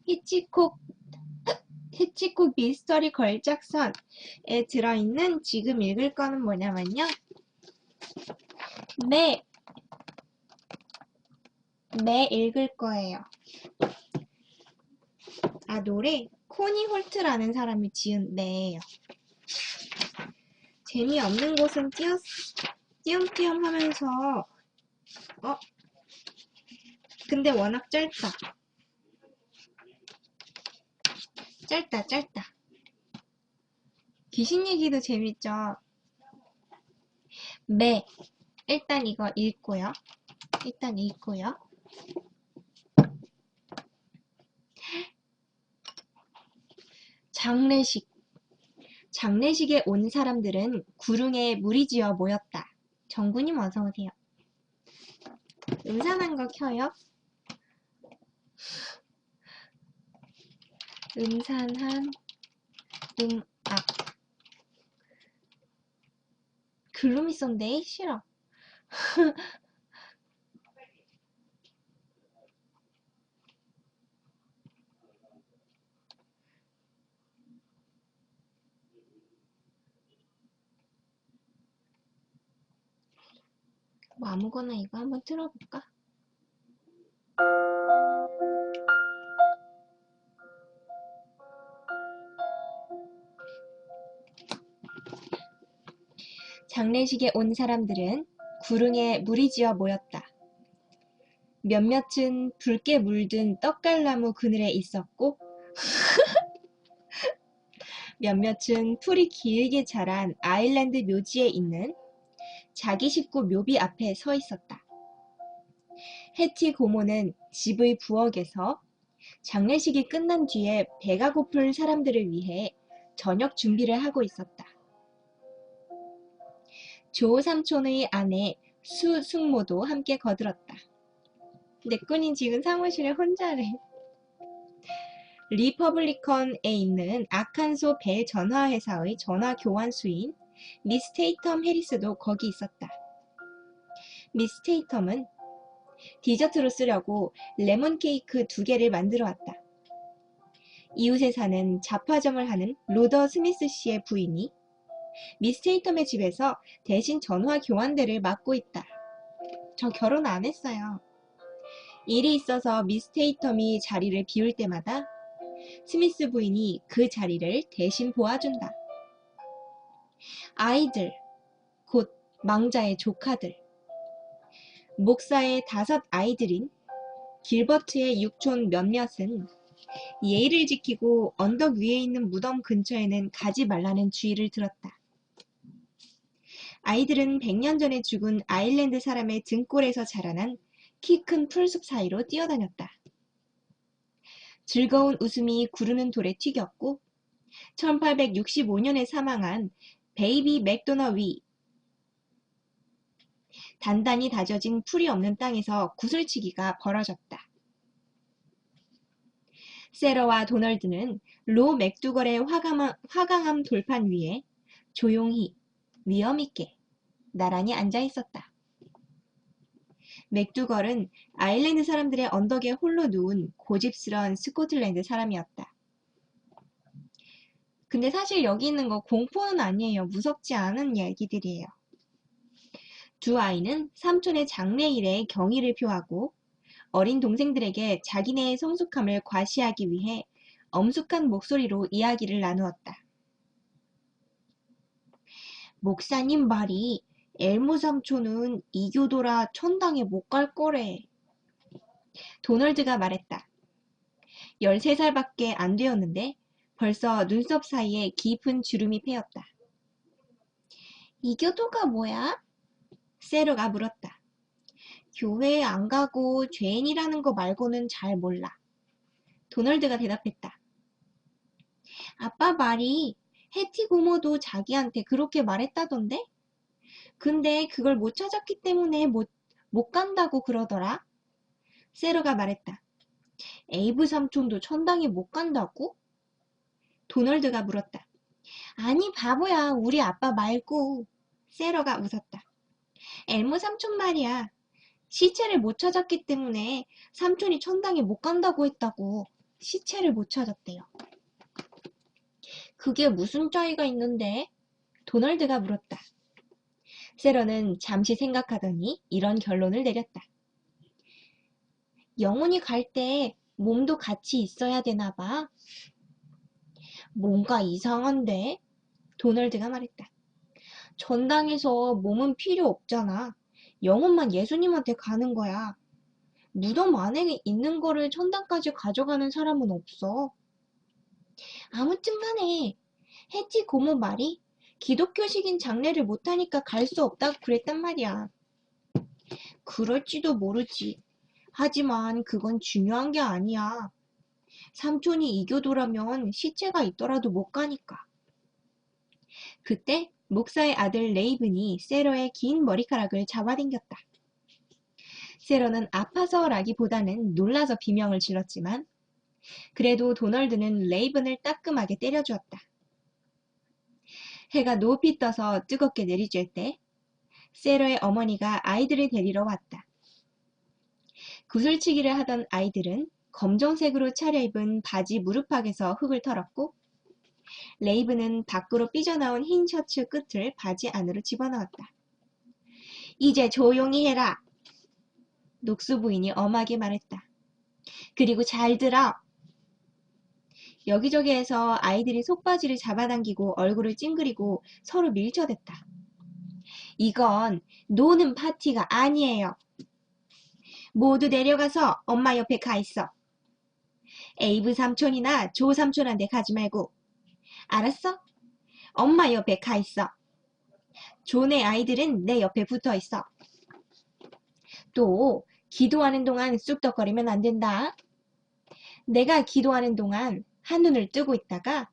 히치콕, 히치콕 미스터리 걸작선에 들어있는 지금 읽을 거는 뭐냐면요. 매 읽을 거예요. 노래 코니 홀트라는 사람이 지은 매예요. 재미없는 곳은 띄엄띄엄 하면서 근데 워낙 짧다. 귀신 얘기도 재밌죠. 일단 이거 읽고요. 장례식에 온 사람들은 구릉에 무리지어 모였다. 정구님 어서오세요. 음산한 거 켜요? 음산한 글루미 썬데이? 싫어. 뭐 아무거나 이거 한번 틀어볼까? 장례식에 온 사람들은 구릉에 무리지어 모였다. 몇몇은 붉게 물든 떡갈나무 그늘에 있었고 몇몇은 풀이 길게 자란 아일랜드 묘지에 있는 자기 식구 묘비 앞에 서 있었다. 해티 고모는 집의 부엌에서 장례식이 끝난 뒤에 배가 고플 사람들을 위해 저녁 준비를 하고 있었다. 조 삼촌의 아내 수 숙모도 함께 거들었다. 내꾼이 지금 사무실에 혼자래. 리퍼블리컨에 있는 아칸소 배 전화회사의 전화 교환수인 미스 테이텀 해리스도 거기 있었다. 미스 테이텀은 디저트로 쓰려고 레몬 케이크 2개를 만들어 왔다. 이웃에 사는 잡화점을 하는 로더 스미스 씨의 부인이 미스 테이텀의 집에서 대신 전화 교환대를 맡고 있다. 저 결혼 안 했어요. 일이 있어서 미스 테이텀이 자리를 비울 때마다 스미스 부인이 그 자리를 대신 보아준다. 아이들, 곧 망자의 조카들, 목사의 5 아이들인 길버트의 육촌 몇몇은 예의를 지키고 언덕 위에 있는 무덤 근처에는 가지 말라는 주의를 들었다. 아이들은 100년 전에 죽은 아일랜드 사람의 등골에서 자라난 키 큰 풀숲 사이로 뛰어다녔다. 즐거운 웃음이 구르는 돌에 튀겼고 1865년에 사망한 베이비 맥도너 위 단단히 다져진 풀이 없는 땅에서 구슬치기가 벌어졌다. 세러와 도널드는 로 맥두걸의 화강암 돌판 위에 조용히 위엄있게 나란히 앉아 있었다. 맥두걸은 아일랜드 사람들의 언덕에 홀로 누운 고집스러운 스코틀랜드 사람이었다. 근데 사실 여기 있는 거 공포는 아니에요. 무섭지 않은 얘기들이에요. 2 아이는 삼촌의 장례일에 경의를 표하고 어린 동생들에게 자기네의 성숙함을 과시하기 위해 엄숙한 목소리로 이야기를 나누었다. 목사님 말이 엘모 삼촌은 이교도라 천당에 못 갈 거래. 도널드가 말했다. 13살밖에 안 되었는데 벌써 눈썹 사이에 깊은 주름이 패였다. 이교도가 뭐야? 세로가 물었다. 교회에 안 가고 죄인이라는 거 말고는 잘 몰라. 도널드가 대답했다. 아빠 말이 해티 고모도 자기한테 그렇게 말했다던데? 근데 그걸 못 찾았기 때문에 못 간다고 그러더라. 세로가 말했다. 에이브 삼촌도 천당에 못 간다고? 도널드가 물었다. 아니 바보야, 우리 아빠 말고. 세러가 웃었다. 엘모 삼촌 말이야. 시체를 못 찾았기 때문에 삼촌이 천당에 못 간다고 했다고. 시체를 못 찾았대요. 그게 무슨 차이가 있는데? 도널드가 물었다. 세러는 잠시 생각하더니 이런 결론을 내렸다. 영혼이 갈 때 몸도 같이 있어야 되나 봐. 뭔가 이상한데? 도널드가 말했다. 전당에서 몸은 필요 없잖아. 영혼만 예수님한테 가는 거야. 무덤 안에 있는 거를 천당까지 가져가는 사람은 없어. 아무튼 간에 해치 고모 말이 기독교식인 장례를 못하니까 갈 수 없다고 그랬단 말이야. 그럴지도 모르지. 하지만 그건 중요한 게 아니야. 삼촌이 이교도라면 시체가 있더라도 못 가니까. 그때 목사의 아들 레이븐이 세러의 긴 머리카락을 잡아당겼다. 세러는 아파서라기보다는 놀라서 비명을 질렀지만 그래도 도널드는 레이븐을 따끔하게 때려주었다. 해가 높이 떠서 뜨겁게 내리쬐 때 세러의 어머니가 아이들을 데리러 왔다. 구슬치기를 하던 아이들은 검정색으로 차려입은 바지 무릎팍에서 흙을 털었고 레이븐은 밖으로 삐져나온 흰 셔츠 끝을 바지 안으로 집어넣었다. 이제 조용히 해라. 녹수 부인이 엄하게 말했다. 그리고 잘 들어. 여기저기에서 아이들이 속바지를 잡아당기고 얼굴을 찡그리고 서로 밀쳐댔다. 이건 노는 파티가 아니에요. 모두 내려가서 엄마 옆에 가 있어. 에이브 삼촌이나 조 삼촌한테 가지 말고. 알았어? 엄마 옆에 가 있어. 존의 아이들은 내 옆에 붙어 있어. 또 기도하는 동안 쑥덕거리면 안 된다. 내가 기도하는 동안 한눈을 뜨고 있다가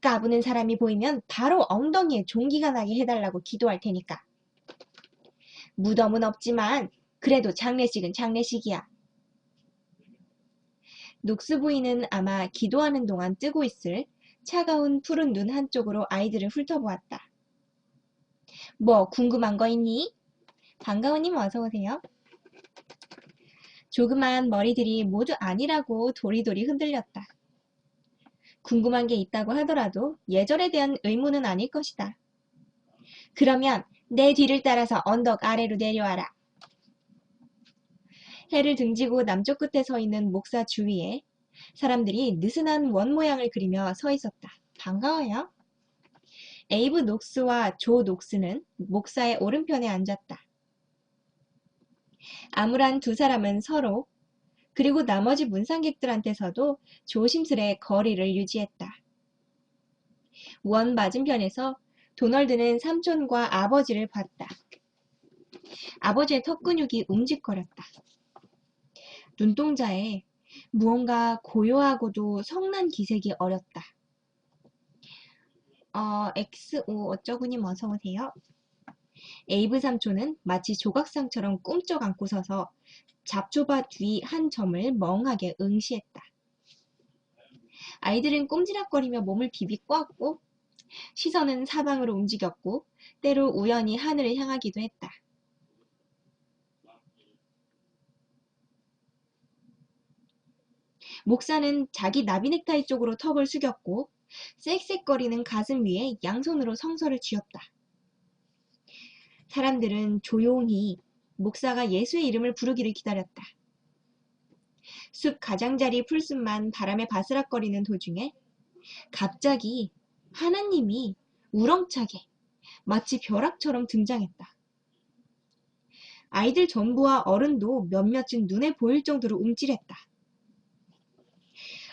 까부는 사람이 보이면 바로 엉덩이에 종기가 나게 해달라고 기도할 테니까. 무덤은 없지만 그래도 장례식은 장례식이야. 녹스 부인은 아마 기도하는 동안 뜨고 있을 차가운 푸른 눈 한쪽으로 아이들을 훑어보았다. 뭐 궁금한 거 있니? 반가워님 어서오세요. 조그만 머리들이 모두 아니라고 도리도리 흔들렸다. 궁금한 게 있다고 하더라도 예절에 대한 의무는 아닐 것이다. 그러면 내 뒤를 따라서 언덕 아래로 내려와라. 해를 등지고 남쪽 끝에 서 있는 목사 주위에 사람들이 느슨한 원 모양을 그리며 서 있었다. 반가워요. 에이브 녹스와 조 녹스는 목사의 오른편에 앉았다. 암울한 두 사람은 서로 그리고 나머지 문상객들한테서도 조심스레 거리를 유지했다. 원 맞은편에서 도널드는 삼촌과 아버지를 봤다. 아버지의 턱근육이 움직거렸다. 눈동자에 무언가 고요하고도 성난 기색이 어렸다. XO 어쩌구님 어서오세요. 에이브 삼촌은 마치 조각상처럼 꼼짝 않고 서서 잡초밭 뒤 한 점을 멍하게 응시했다. 아이들은 꼼지락거리며 몸을 비비꼬았고 시선은 사방으로 움직였고 때로 우연히 하늘을 향하기도 했다. 목사는 자기 나비 넥타이 쪽으로 턱을 숙였고 쌕쌕거리는 가슴 위에 양손으로 성서를 쥐었다. 사람들은 조용히 목사가 예수의 이름을 부르기를 기다렸다. 숲 가장자리 풀숲만 바람에 바스락거리는 도중에 갑자기 하나님이 우렁차게 마치 벼락처럼 등장했다. 아이들 전부와 어른도 몇몇은 눈에 보일 정도로 움찔했다.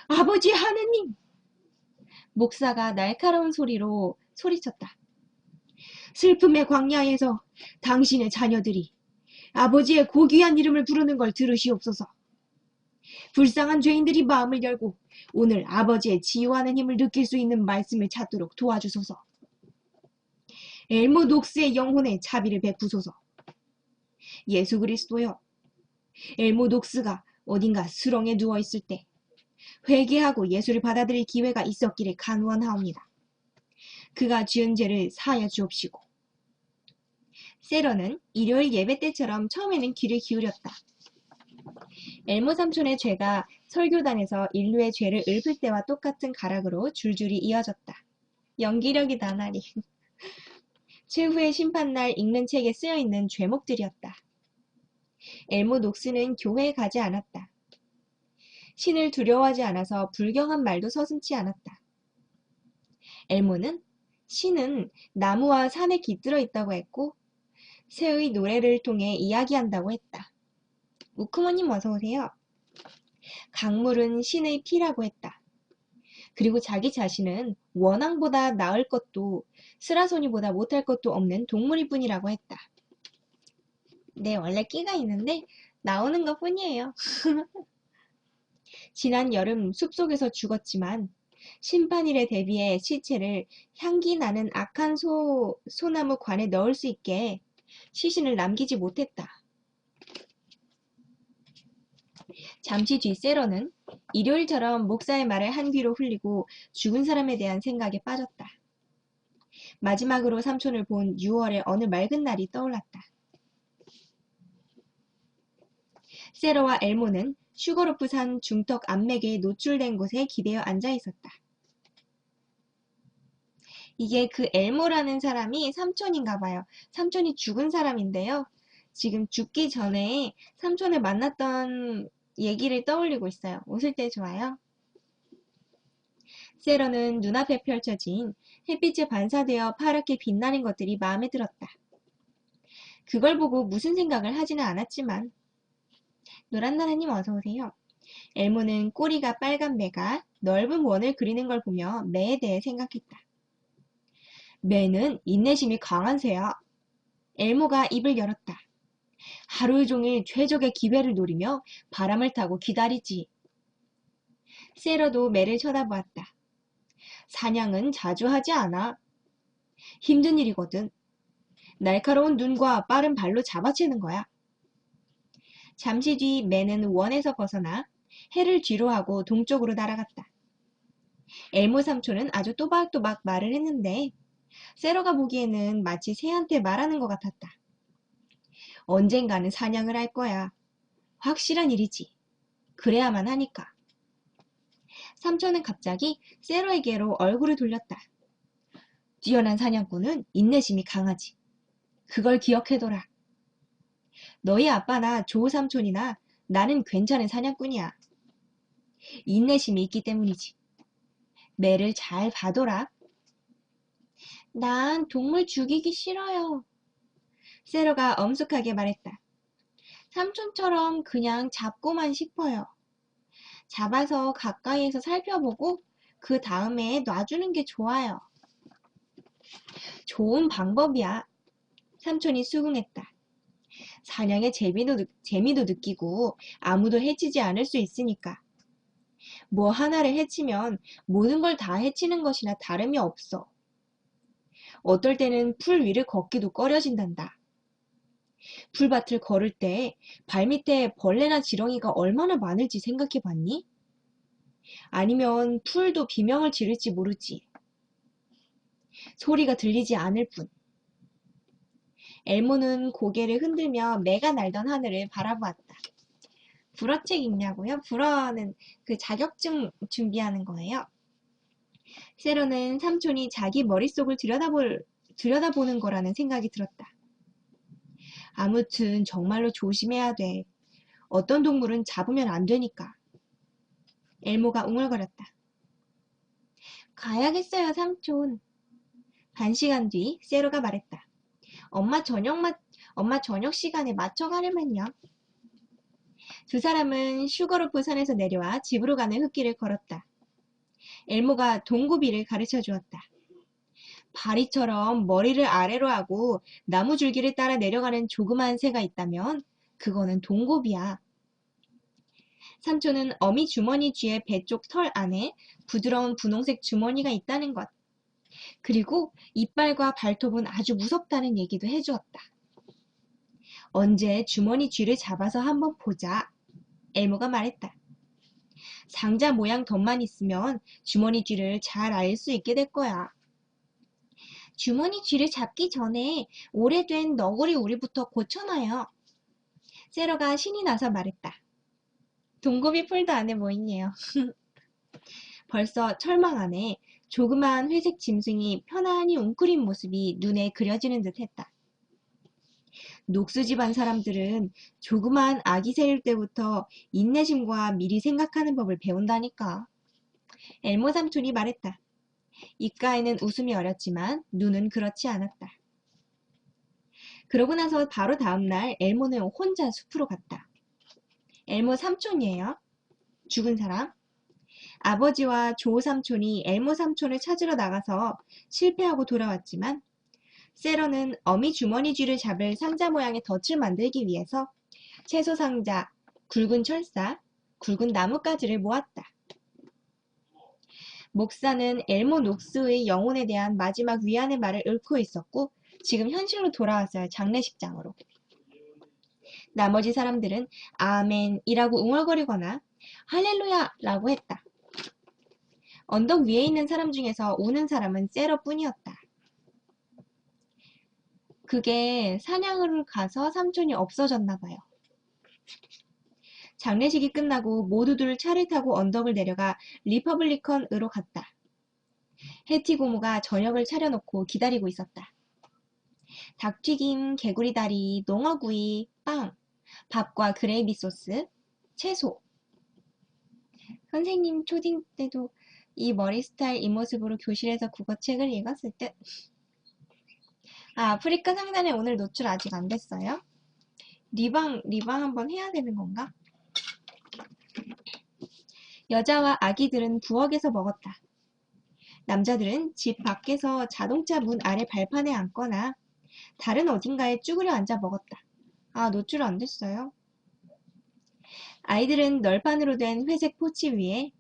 아버지 하느님! 목사가 날카로운 소리로 소리쳤다. 슬픔의 광야에서 당신의 자녀들이 아버지의 고귀한 이름을 부르는 걸 들으시옵소서. 불쌍한 죄인들이 마음을 열고 오늘 아버지의 치유하는 힘을 느낄 수 있는 말씀을 찾도록 도와주소서. 엘모 녹스의 영혼에 자비를 베푸소서. 예수 그리스도여, 엘모 녹스가 어딘가 수렁에 누워있을 때 회개하고 예수를 받아들일 기회가 있었기를 간원하옵니다. 그가 지은 죄를 사하여 주옵시고. 세러는 일요일 예배 때처럼 처음에는 귀를 기울였다. 엘모 삼촌의 죄가 설교단에서 인류의 죄를 읊을 때와 똑같은 가락으로 줄줄이 이어졌다. 연기력이 나날이. 최후의 심판날 읽는 책에 쓰여있는 죄목들이었다. 엘모 녹스는 교회에 가지 않았다. 신을 두려워하지 않아서 불경한 말도 서슴지 않았다. 엘모는 신은 나무와 산에 깃들어 있다고 했고 새의 노래를 통해 이야기한다고 했다. 우크모님 어서오세요. 강물은 신의 피라고 했다. 그리고 자기 자신은 원앙보다 나을 것도 스라소니보다 못할 것도 없는 동물일 뿐이라고 했다. 네, 원래 끼가 있는데 나오는 것 뿐이에요. 지난 여름 숲속에서 죽었지만 심판일에 대비해 시체를 향기 나는 악한 소나무 관에 넣을 수 있게 시신을 남기지 못했다. 잠시 뒤 세러는 일요일처럼 목사의 말을 한 귀로 흘리고 죽은 사람에 대한 생각에 빠졌다. 마지막으로 삼촌을 본 6월의 어느 맑은 날이 떠올랐다. 세러와 엘모는 슈거로프 산 중턱 암맥에 노출된 곳에 기대어 앉아 있었다. 이게 그 엘모라는 사람이 삼촌인가 봐요. 삼촌이 죽은 사람인데요. 지금 죽기 전에 삼촌을 만났던 얘기를 떠올리고 있어요. 웃을 때 좋아요. 세러는 눈앞에 펼쳐진 햇빛에 반사되어 파랗게 빛나는 것들이 마음에 들었다. 그걸 보고 무슨 생각을 하지는 않았지만 노란나라님 어서오세요. 엘모는 꼬리가 빨간 매가 넓은 원을 그리는 걸 보며 매에 대해 생각했다. 매는 인내심이 강한 새야. 엘모가 입을 열었다. 하루 종일 최적의 기회를 노리며 바람을 타고 기다리지. 세러도 매를 쳐다보았다. 사냥은 자주 하지 않아. 힘든 일이거든. 날카로운 눈과 빠른 발로 잡아채는 거야. 잠시 뒤 매는 원에서 벗어나 해를 뒤로 하고 동쪽으로 날아갔다. 엘모 삼촌은 아주 또박또박 말을 했는데 세러가 보기에는 마치 새한테 말하는 것 같았다. 언젠가는 사냥을 할 거야. 확실한 일이지. 그래야만 하니까. 삼촌은 갑자기 세러에게로 얼굴을 돌렸다. 뛰어난 사냥꾼은 인내심이 강하지. 그걸 기억해둬라. 너희 아빠나 조 삼촌이나 나는 괜찮은 사냥꾼이야. 인내심이 있기 때문이지. 매를 잘 봐둬라. 난 동물 죽이기 싫어요. 세러가 엄숙하게 말했다. 삼촌처럼 그냥 잡고만 싶어요. 잡아서 가까이에서 살펴보고 그 다음에 놔주는 게 좋아요. 좋은 방법이야. 삼촌이 수긍했다. 사냥의 재미도 느끼고 아무도 해치지 않을 수 있으니까. 뭐 하나를 해치면 모든 걸 다 해치는 것이나 다름이 없어. 어떨 때는 풀 위를 걷기도 꺼려진단다. 풀밭을 걸을 때 발밑에 벌레나 지렁이가 얼마나 많을지 생각해 봤니? 아니면 풀도 비명을 지를지 모르지. 소리가 들리지 않을 뿐. 엘모는 고개를 흔들며 매가 날던 하늘을 바라보았다. 불어책 읽냐고요? 불어는 그 자격증 준비하는 거예요. 세러는 삼촌이 자기 머릿속을 들여다보는 거라는 생각이 들었다. 아무튼 정말로 조심해야 돼. 어떤 동물은 잡으면 안 되니까. 엘모가 웅얼거렸다. 가야겠어요, 삼촌. 반 시간 뒤 세로가 말했다. 엄마 저녁 시간에 맞춰 가려면요. 두 사람은 슈거로프 산에서 내려와 집으로 가는 흙길을 걸었다. 엘모가 동고비를 가르쳐 주었다. 바리처럼 머리를 아래로 하고 나무 줄기를 따라 내려가는 조그만 새가 있다면 그거는 동고비야. 삼촌은 어미 주머니 뒤에 배 쪽 털 안에 부드러운 분홍색 주머니가 있다는 것. 그리고 이빨과 발톱은 아주 무섭다는 얘기도 해주었다. 언제 주머니 쥐를 잡아서 한번 보자. 엘모가 말했다. 상자 모양 덧만 있으면 주머니 쥐를 잘 알 수 있게 될 거야. 주머니 쥐를 잡기 전에 오래된 너구리 우리부터 고쳐놔요. 세러가 신이 나서 말했다. 동고비 폴더 안에 뭐 있네요. 벌써 철망 안에 조그마한 회색 짐승이 편안히 웅크린 모습이 눈에 그려지는 듯 했다. 녹수 집안 사람들은 조그마한 아기 새일 때부터 인내심과 미리 생각하는 법을 배운다니까. 엘모 삼촌이 말했다. 입가에는 웃음이 어렸지만 눈은 그렇지 않았다. 그러고 나서 바로 다음날 엘모는 혼자 숲으로 갔다. 엘모 삼촌이에요. 죽은 사람. 아버지와 조 삼촌이 엘모 삼촌을 찾으러 나가서 실패하고 돌아왔지만 세러는 어미 주머니쥐를 잡을 상자 모양의 덫을 만들기 위해서 채소 상자, 굵은 철사, 굵은 나뭇가지를 모았다. 목사는 엘모 녹스의 영혼에 대한 마지막 위안의 말을 읊고 있었고 지금 현실로 돌아왔어요. 장례식장으로. 나머지 사람들은 아멘이라고 웅얼거리거나 할렐루야라고 했다. 언덕 위에 있는 사람 중에서 우는 사람은 세러뿐이었다. 그게 사냥을 가서 삼촌이 없어졌나 봐요. 장례식이 끝나고 모두들 차를 타고 언덕을 내려가 리퍼블리컨으로 갔다. 해티 고모가 저녁을 차려놓고 기다리고 있었다. 닭튀김, 개구리다리, 농어구이, 빵, 밥과 그레이비 소스, 채소. 선생님 초딩 때도 이 머리 스타일 이 모습으로 교실에서 국어책을 읽었을 듯. 아프리카 상단에 오늘 노출 아직 안 됐어요? 리방 한번 해야 되는 건가? 여자와 아기들은 부엌에서 먹었다. 남자들은 집 밖에서 자동차 문 아래 발판에 앉거나 다른 어딘가에 쭈그려 앉아 먹었다. 노출 안 됐어요? 아이들은 널판으로 된 회색 포치 위에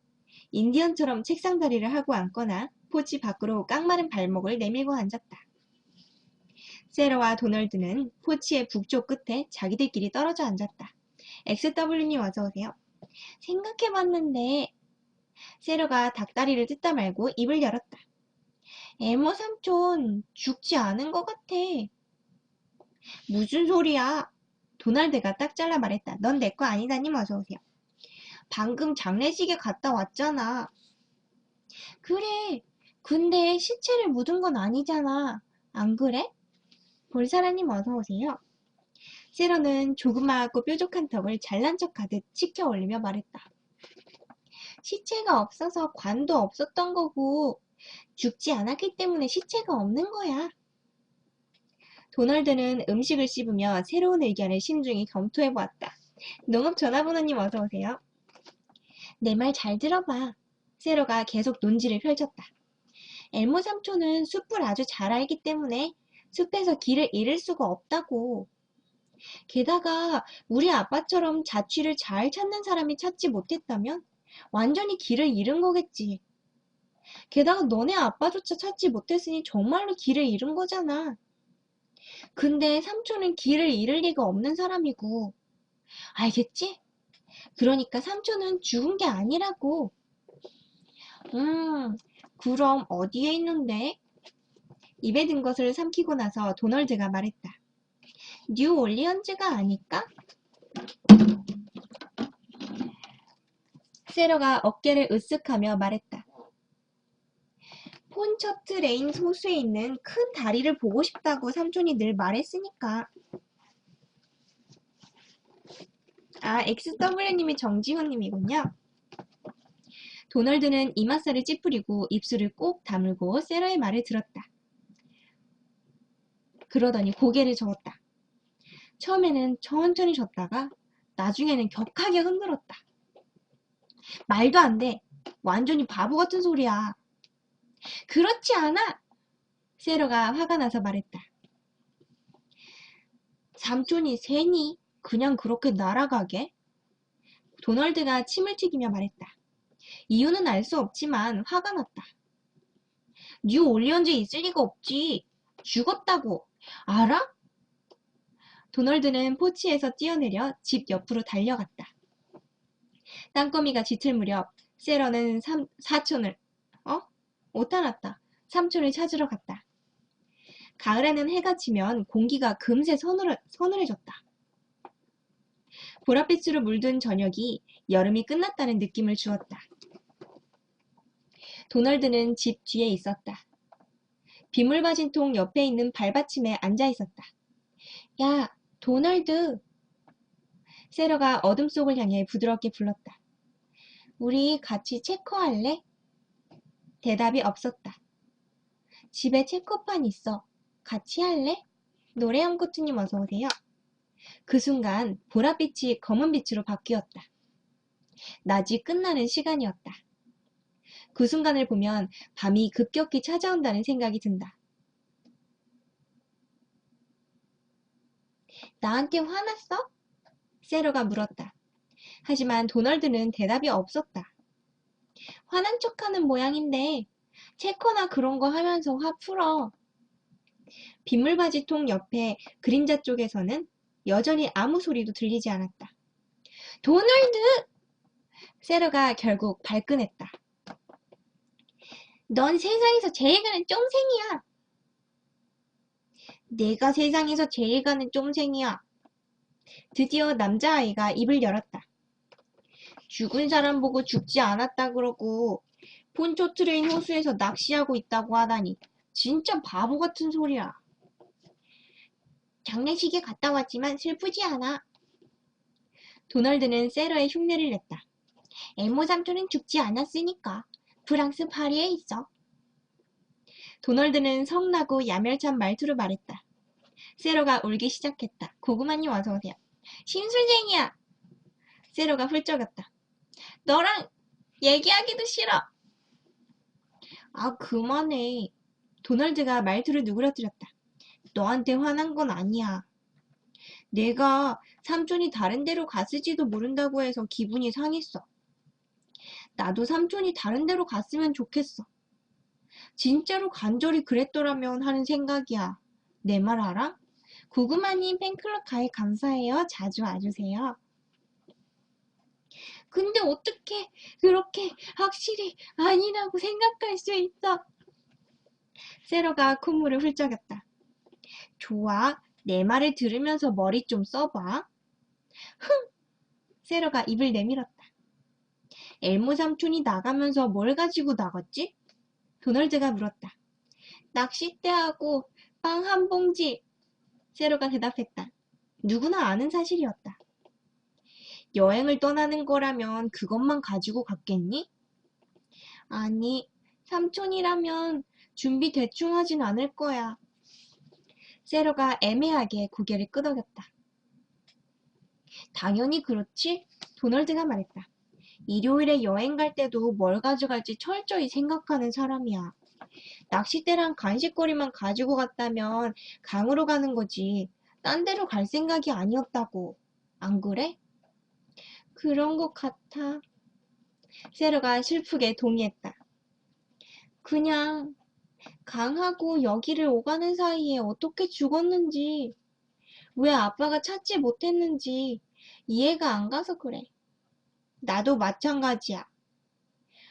인디언처럼 책상다리를 하고 앉거나 포치 밖으로 깡마른 발목을 내밀고 앉았다. 세러와 도널드는 포치의 북쪽 끝에 자기들끼리 떨어져 앉았다. XW님 어서오세요. 생각해봤는데 세러가 닭다리를 뜯다 말고 입을 열었다. 엘모 삼촌 죽지 않은 것 같아. 무슨 소리야? 도널드가 딱 잘라 말했다. 넌 내 거 아니다님 어서오세요. 방금 장례식에 갔다 왔잖아. 그래. 근데 시체를 묻은 건 아니잖아. 안 그래? 볼사라님 어서오세요. 세러는 조그마하고 뾰족한 턱을 잘난 척하듯 치켜 올리며 말했다. 시체가 없어서 관도 없었던 거고 죽지 않았기 때문에 시체가 없는 거야. 도널드는 음식을 씹으며 새로운 의견을 신중히 검토해보았다. 농업 전화번호님 어서오세요. 내 말 잘 들어봐. 세러가 계속 논지를 펼쳤다. 엘모 삼촌은 숲을 아주 잘 알기 때문에 숲에서 길을 잃을 수가 없다고. 게다가 우리 아빠처럼 자취를 잘 찾는 사람이 찾지 못했다면 완전히 길을 잃은 거겠지. 게다가 너네 아빠조차 찾지 못했으니 정말로 길을 잃은 거잖아. 근데 삼촌은 길을 잃을 리가 없는 사람이고. 알겠지? 그러니까 삼촌은 죽은 게 아니라고. 그럼 어디에 있는데? 입에 든 것을 삼키고 나서 도널드가 말했다. 뉴 올리언즈가 아닐까? 세러가 어깨를 으쓱하며 말했다. 폰처트 레인 호수에 있는 큰 다리를 보고 싶다고 삼촌이 늘 말했으니까. XW님이 정지훈님이군요. 도널드는 이맛살을 찌푸리고 입술을 꼭 다물고 세러의 말을 들었다. 그러더니 고개를 저었다. 처음에는 천천히 졌다가 나중에는 격하게 흔들었다. 말도 안 돼. 완전히 바보 같은 소리야. 그렇지 않아! 세러가 화가 나서 말했다. 삼촌이 새니? 그냥 그렇게 날아가게? 도널드가 침을 튀기며 말했다. 이유는 알 수 없지만 화가 났다. 뉴 올리언즈에 있을 리가 없지. 죽었다고. 알아? 도널드는 포치에서 뛰어내려 집 옆으로 달려갔다. 땅거미가 짙을 무렵 세러는 사촌을 오타났다. 삼촌을 찾으러 갔다. 가을에는 해가 지면 공기가 금세 서늘해졌다. 보랏빛으로 물든 저녁이 여름이 끝났다는 느낌을 주었다. 도널드는 집 뒤에 있었다. 비물바진통 옆에 있는 발받침에 앉아 있었다. 야, 도널드! 세러가 어둠 속을 향해 부드럽게 불렀다. 우리 같이 체커할래? 대답이 없었다. 집에 체커판 있어. 같이 할래? 노래연구투님 어서오세요. 그 순간 보랏빛이 검은빛으로 바뀌었다. 낮이 끝나는 시간이었다. 그 순간을 보면 밤이 급격히 찾아온다는 생각이 든다. 나한테 화났어? 세러가 물었다. 하지만 도널드는 대답이 없었다. 화난 척하는 모양인데 체커나 그런 거 하면서 화 풀어. 빗물바지통 옆에 그림자 쪽에서는 여전히 아무 소리도 들리지 않았다. 도널드! 세러가 결국 발끈했다. 넌 세상에서 제일 가는 쫌생이야. 내가 세상에서 제일 가는 쫌생이야. 드디어 남자아이가 입을 열었다. 죽은 사람 보고 죽지 않았다 그러고 폰초트레인 호수에서 낚시하고 있다고 하다니 진짜 바보 같은 소리야. 장례식에 갔다 왔지만 슬프지 않아. 도널드는 세러의 흉내를 냈다. 엘모 삼촌은 죽지 않았으니까 프랑스 파리에 있어. 도널드는 성나고 야멸찬 말투로 말했다. 세러가 울기 시작했다. 고구마님 어서오세요. 심술쟁이야. 세러가 훌쩍였다. 너랑 얘기하기도 싫어. 아, 그만해. 도널드가 말투를 누그러뜨렸다. 너한테 화난 건 아니야. 내가 삼촌이 다른 데로 갔을지도 모른다고 해서 기분이 상했어. 나도 삼촌이 다른 데로 갔으면 좋겠어. 진짜로 간절히 그랬더라면 하는 생각이야. 내 말 알아? 고구마님 팬클럽 가입 감사해요. 자주 와주세요. 근데 어떻게 그렇게 확실히 아니라고 생각할 수 있어? 세러가 콧물을 훌쩍였다. 좋아. 내 말을 들으면서 머리 좀 써봐. 흥! 세러가 입을 내밀었다. 엘모 삼촌이 나가면서 뭘 가지고 나갔지? 도널드가 물었다. 낚싯대하고 빵 한 봉지. 세러가 대답했다. 누구나 아는 사실이었다. 여행을 떠나는 거라면 그것만 가지고 갔겠니? 아니, 삼촌이라면 준비 대충 하진 않을 거야. 세러가 애매하게 고개를 끄덕였다. 당연히 그렇지? 도널드가 말했다. 일요일에 여행 갈 때도 뭘 가져갈지 철저히 생각하는 사람이야. 낚싯대랑 간식거리만 가지고 갔다면 강으로 가는 거지. 딴 데로 갈 생각이 아니었다고. 안 그래? 그런 것 같아. 세러가 슬프게 동의했다. 그냥 강하고 여기를 오가는 사이에 어떻게 죽었는지, 왜 아빠가 찾지 못했는지 이해가 안 가서 그래. 나도 마찬가지야.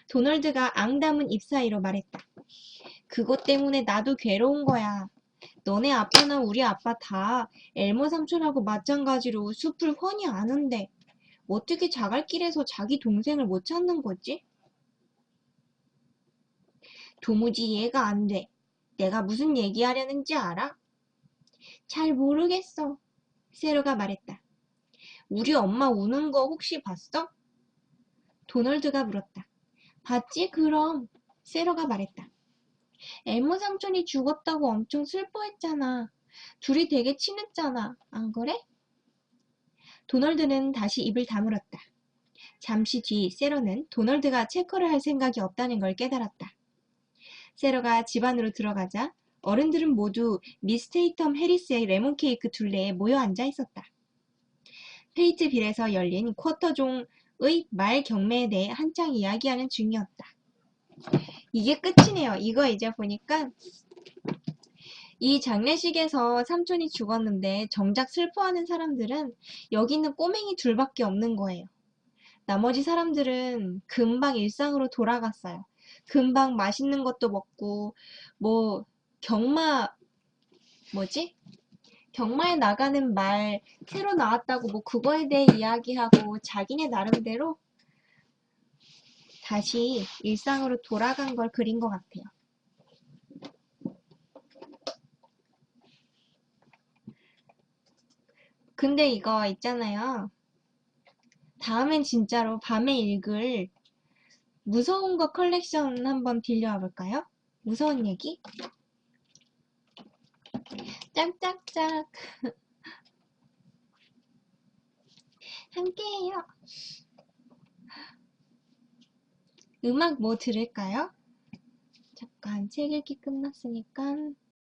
도널드가 앙담은 입 사이로 말했다. 그것 때문에 나도 괴로운 거야. 너네 아빠나 우리 아빠 다 엘모 삼촌하고 마찬가지로 숲을 훤히 아는데 어떻게 자갈길에서 자기 동생을 못 찾는 거지? 도무지 이해가 안 돼. 내가 무슨 얘기하려는지 알아? 잘 모르겠어. 세로가 말했다. 우리 엄마 우는 거 혹시 봤어? 도널드가 물었다. 봤지? 그럼. 세로가 말했다. 엘모 삼촌이 죽었다고 엄청 슬퍼했잖아. 둘이 되게 친했잖아. 안 그래? 도널드는 다시 입을 다물었다. 잠시 뒤 세로는 도널드가 체커를 할 생각이 없다는 걸 깨달았다. 세로가 집 안으로 들어가자 어른들은 모두 미스 테이텀 해리스의 레몬케이크 둘레에 모여 앉아 있었다. 페이트빌에서 열린 쿼터종의 말 경매에 대해 한창 이야기하는 중이었다. 이게 끝이네요. 이거 이제 보니까 이 장례식에서 삼촌이 죽었는데 정작 슬퍼하는 사람들은 여기 있는 꼬맹이 둘밖에 없는 거예요. 나머지 사람들은 금방 일상으로 돌아갔어요. 금방 맛있는 것도 먹고 뭐 경마 뭐지? 경마에 나가는 말 새로 나왔다고 뭐 그거에 대해 이야기하고 자기네 나름대로 다시 일상으로 돌아간 걸 그린 것 같아요. 근데 이거 있잖아요. 다음엔 진짜로 밤에 읽을 무서운 거 컬렉션 한번 빌려와 볼까요? 무서운 얘기? 짝짝짝. 함께해요. 음악 뭐 들을까요? 잠깐 책 읽기 끝났으니까